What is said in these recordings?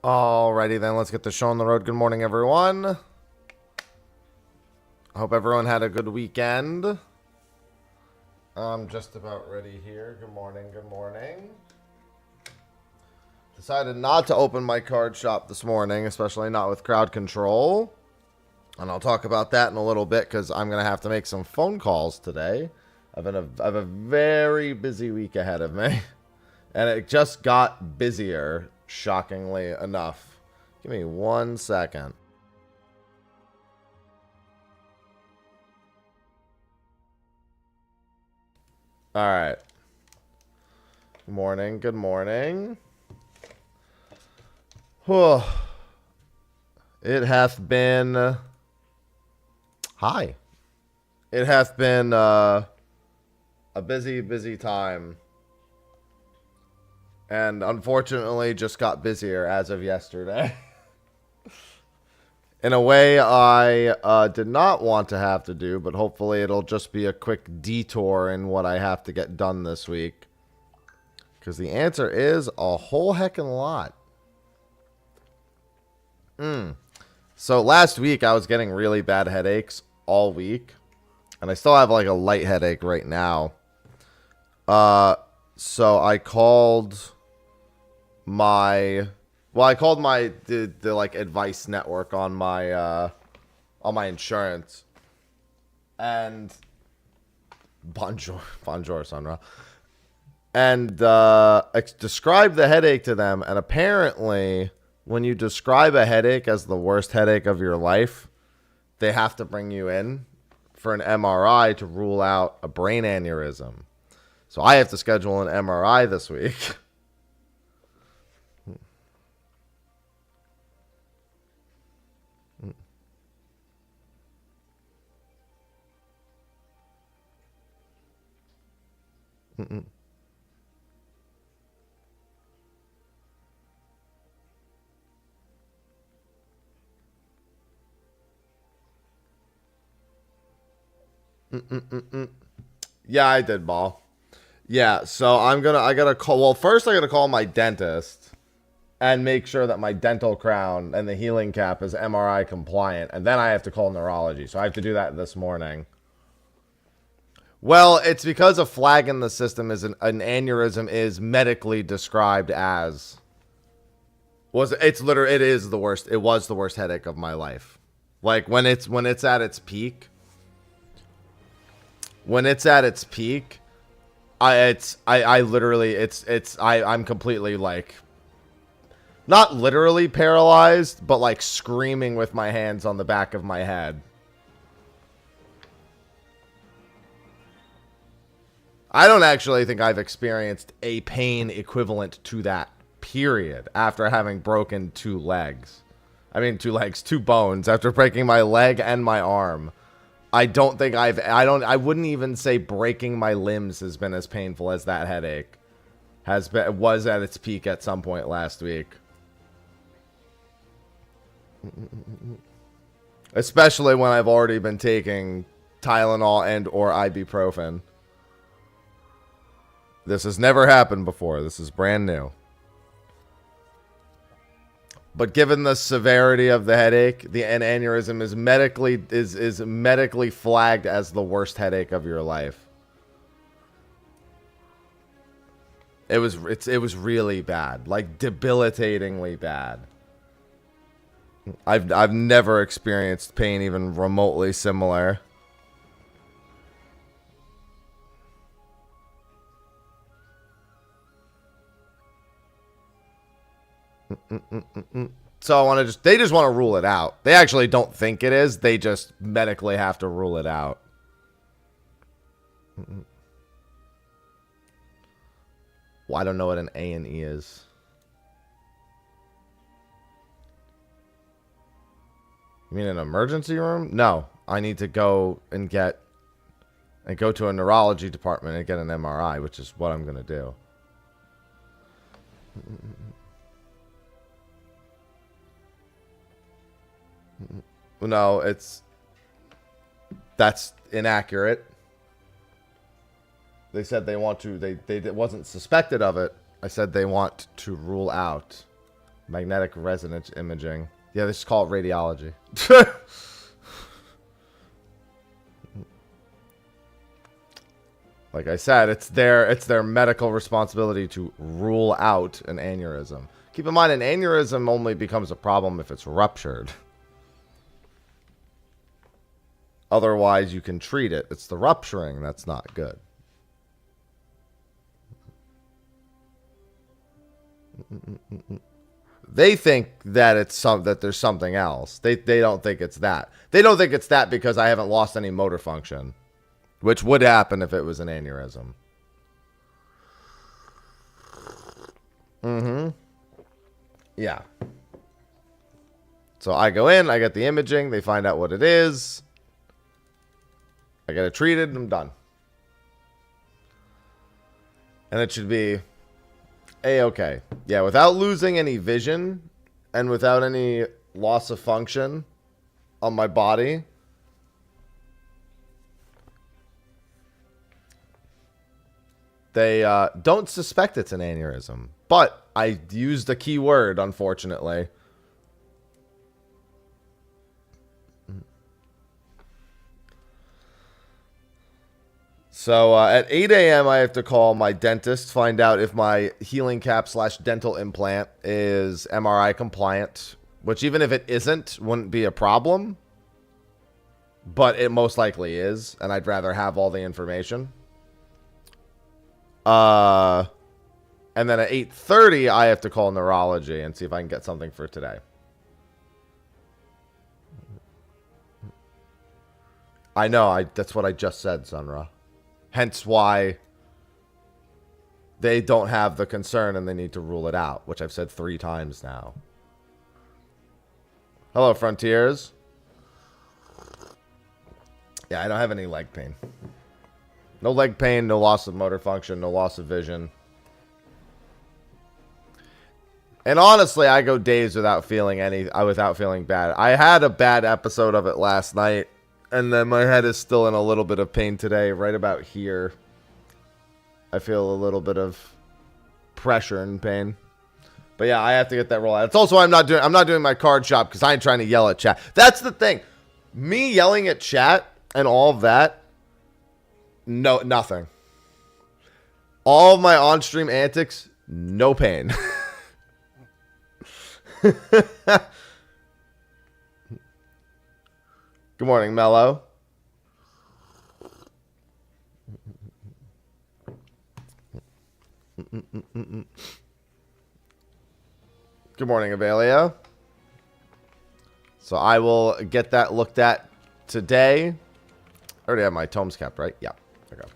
Alrighty then, let's get the show on the road. Good morning, everyone. I hope everyone had a good weekend. I'm just about ready here. Good morning, good morning. Decided not to open my card shop this morning, especially not with crowd control. And I'll talk about that in a little bit because I'm going to have to make some phone calls today. I have a very busy week ahead of me. And it just got busier, shockingly enough. Give me 1 second. Alright. Good morning, good morning. Whew. It hath been... Hi. It hath been a busy, busy time. And unfortunately just got busier as of yesterday. In a way I did not want to have to do, but hopefully it'll just be a quick detour in what I have to get done this week. Because the answer is a whole heckin' lot. So last week I was getting really bad headaches all week. And I still have like a light headache right now. So I called my... Well, I called the like advice network on my insurance, and bonjour Sandra, and described the headache to them. And apparently, when you describe a headache as the worst headache of your life, they have to bring you in for an MRI to rule out a brain aneurysm. So I have to schedule an MRI this week. Yeah, I did, ball. Yeah, so I gotta call. Well, first I gotta call my dentist and make sure that my dental crown and the healing cap is MRI compliant, and then I have to call neurology. So I have to do that this morning. Well, it's because a flag in the system is an aneurysm is medically described as it is the worst. It was the worst headache of my life. Like when it's at its peak. When it's at its peak, I'm completely like not literally paralyzed, but like screaming with my hands on the back of my head. I don't actually think I've experienced a pain equivalent to that, period, after having broken two legs. I mean, two bones, after breaking my leg and my arm. I don't think I wouldn't even say breaking my limbs has been as painful as that headache was at its peak at some point last week. Especially when I've already been taking Tylenol and or ibuprofen. This has never happened before. This is brand new. But given the severity of the headache, the aneurysm is medically flagged as the worst headache of your life. It was really bad, like debilitatingly bad. I've never experienced pain even remotely similar. So they just want to rule it out. They actually don't think it is. They just medically have to rule it out. Well, I don't know what an A&E is. You mean an emergency room? No, I need to go to a neurology department and get an MRI, which is what I'm going to do. No, that's inaccurate. They said they want to, they wasn't suspected of it. I said they want to rule out Magnetic resonance imaging. Yeah, they just call it radiology. Like I said, it's their medical responsibility to rule out an aneurysm. Keep in mind, an aneurysm only becomes a problem if it's ruptured. Otherwise, you can treat it. It's the rupturing that's not good. They think that it's that there's something else. They don't think it's that. They don't think it's that because I haven't lost any motor function, which would happen if it was an aneurysm. Yeah. So I go in, I get the imaging, they find out what it is. I get it treated, and I'm done. And it should be A-okay. Yeah, without losing any vision and without any loss of function on my body. They don't suspect it's an aneurysm. But I used a key word, unfortunately. So at 8 a.m. I have to call my dentist, find out if my healing cap / dental implant is MRI compliant. Which even if it isn't, wouldn't be a problem. But it most likely is. And I'd rather have all the information. And then at 8:30, I have to call neurology and see if I can get something for today. I know, that's what I just said, Sunra. Hence why they don't have the concern and they need to rule it out, which I've said 3 times now. Hello, Frontiers. Yeah, I don't have any leg pain. No leg pain, no loss of motor function, no loss of vision. And honestly, I go days without feeling bad. I had a bad episode of it last night, and then my head is still in a little bit of pain today, right about here. I feel a little bit of pressure and pain. But yeah, I have to get that roll out. It's also why I'm not doing my card shop because I ain't trying to yell at chat. That's the thing. Me yelling at chat and all of that, no, nothing. All of my on-stream antics, no pain. Good morning, Mello. Good morning, Avelia. So I will get that looked at today. I already have my tomes kept, right? Yeah. Okay.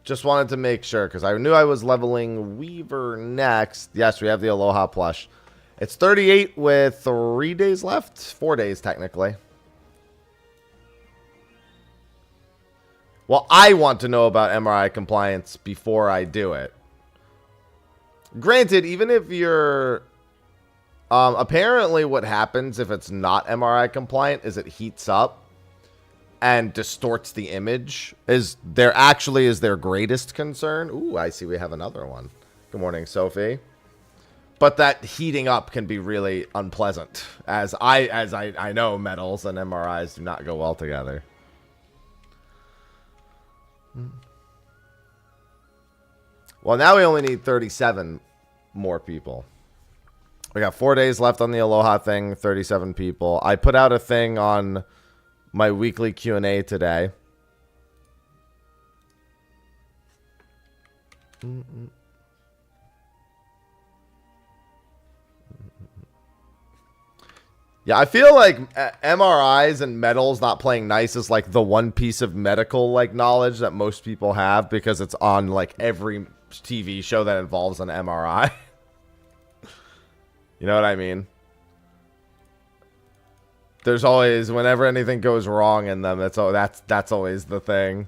Just wanted to make sure because I knew I was leveling Weaver next. Yes, we have the ALOHA plush. It's 38 with 3 days left. 4 days, technically. Well, I want to know about MRI compliance before I do it. Granted, even if you're... apparently what happens if it's not MRI compliant is it heats up and distorts the image. Is their greatest concern. Ooh, I see we have another one. Good morning, Sophie. But that heating up can be really unpleasant, as I know metals and MRIs do not go well together. Well, now we only need 37 more people. We got 4 days left on the ALOHA thing, 37 people. I put out a thing on my weekly Q&A today. Yeah, I feel like MRIs and metals not playing nice is like the one piece of medical like knowledge that most people have because it's on like every TV show that involves an MRI. You know what I mean? There's always, whenever anything goes wrong in them, that's always the thing.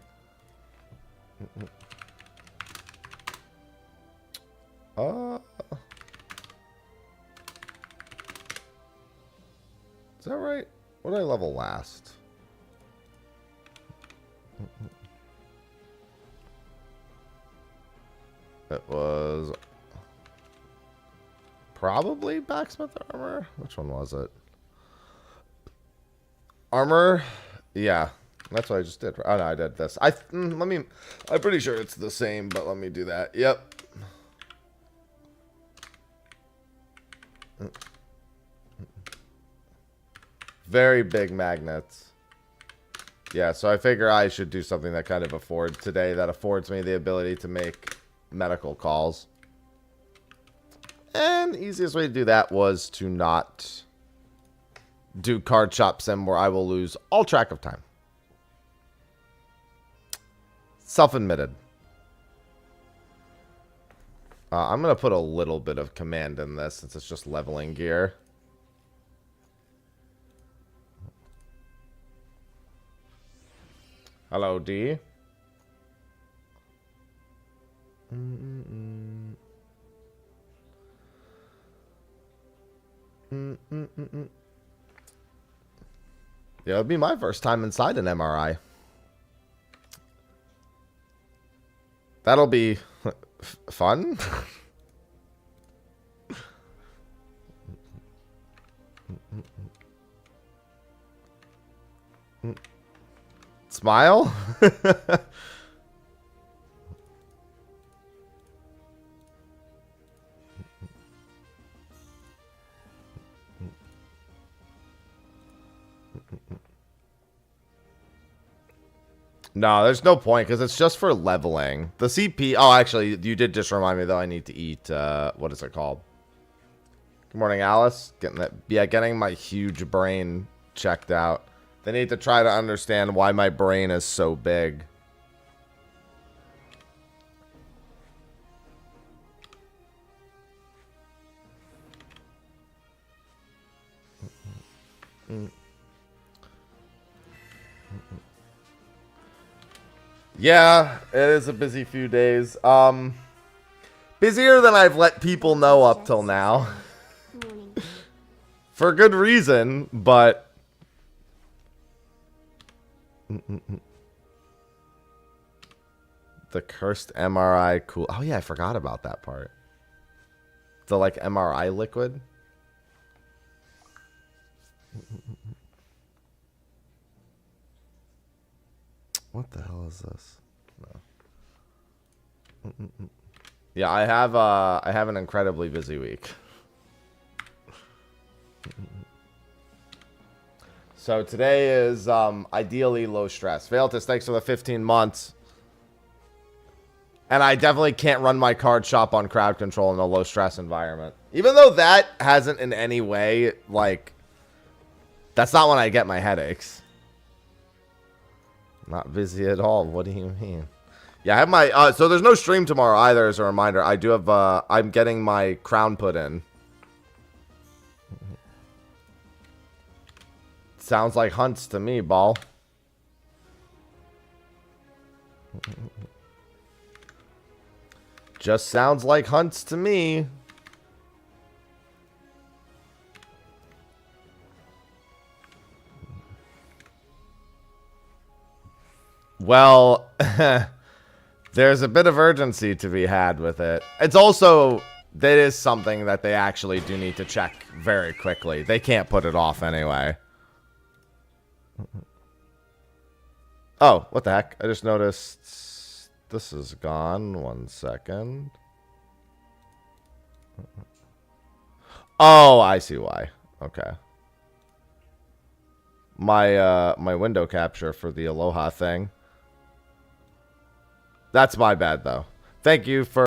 Is that right? What did I level last? It was Probably blacksmith armor. Which one was it? Armor. Yeah, that's what I just did. Oh no, I did this. I'm pretty sure it's the same, but let me do that. Yep. Very big magnets. Yeah, so I figure I should do something that kind of affords me the ability to make medical calls. And the easiest way to do that was to not do card shop sim where I will lose all track of time. Self-admitted. I'm going to put a little bit of command in this since it's just leveling gear. Hello, D. Yeah, it'll be my first time inside an MRI. That'll be fun. Smile? No, there's no point because it's just for leveling. The CP... Oh, actually, you did just remind me, though, I need to eat... what is it called? Good morning, Alice. Getting my huge brain checked out. They need to try to understand why my brain is so big. Yeah, it is a busy few days. Busier than I've let people know up till now. For good reason, but... The cursed MRI cool. Oh yeah, I forgot about that part. The like MRI liquid. What the hell is this? No. Yeah, I have an incredibly busy week. So today is ideally low stress. Veiltus, thanks for the 15 months. And I definitely can't run my card shop on crowd control in a low stress environment. Even though that hasn't in any way, like, that's not when I get my headaches. Not busy at all. What do you mean? Yeah, I have my, so there's no stream tomorrow either, as a reminder. I do have, I'm getting my crown put in. Sounds like hunts to me, ball. Just sounds like hunts to me. Well, there's a bit of urgency to be had with it. It's also, that is something that they actually do need to check very quickly. They can't put it off anyway. Oh, what the heck? I just noticed this is gone. 1 second. Oh, I see why. Okay. My window capture for the ALOHA thing. That's my bad, though. Thank you for